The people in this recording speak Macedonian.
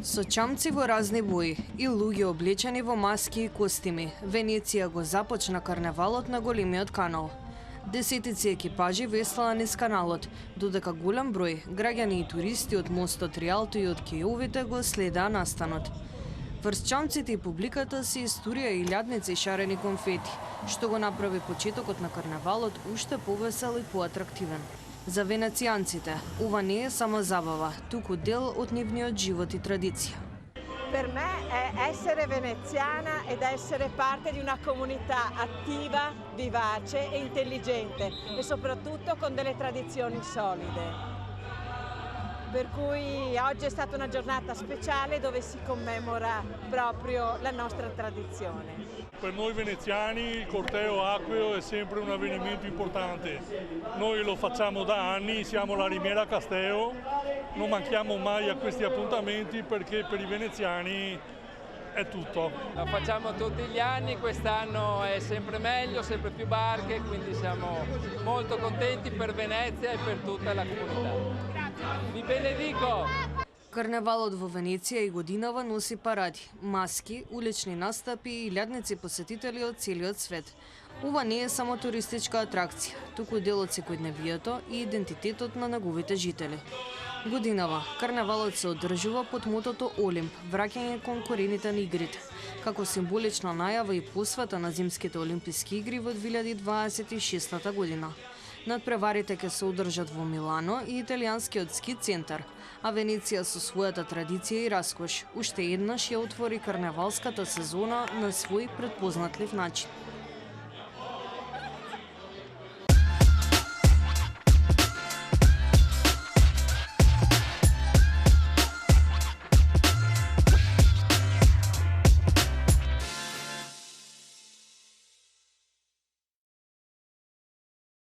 Со чамци во разни бои и луѓе облечени во маски и костими, Венеција го започна карневалот на големиот канал. Десетици екипажи веслаа низ каналот, додека голем број граѓани и туристи од мостот Риалто и од кејовите го следаа настанот. Врз чамците и публиката се историја и илјадници шарени конфети, што го направи почетокот на карневалот уште повесел и поатрактивен. За венецијанците, ова не е само забава, туку дел од нивниот живот и традиција. Per me è essere veneziana ed essere parte di una comunità attiva, vivace e intelligente e soprattutto con delle tradizioni solide. Per cui oggi è stata una giornata speciale dove si commemora proprio la nostra tradizione. Per noi veneziani il corteo acqueo è sempre un avvenimento importante. Noi lo facciamo da anni, siamo la Rimiera Casteo, non manchiamo mai a questi appuntamenti perché per i veneziani è tutto. Lo facciamo tutti gli anni, quest'anno è sempre meglio, sempre più barche, quindi siamo molto contenti per Venezia e per tutta la comunità. Vi benedico! Карневалот во Венеција и годинава носи паради, маски, улични настапи и илјадници посетители од целиот свет. Ова не е само туристичка атракција, туку дел од секојдневието и идентитетот на неговите жители. Годинава, карневалот се одржува под мотото Олимп, враќање кон корените на игрите, како символична најава и посвета на зимските олимписки игри во 2026 година. Надпреварите ќе се одржат во Милано и италијанскиот ски центар, а Венеција со својата традиција и раскош уште еднаш ја отвори карневалската сезона на свој предпознатлив начин.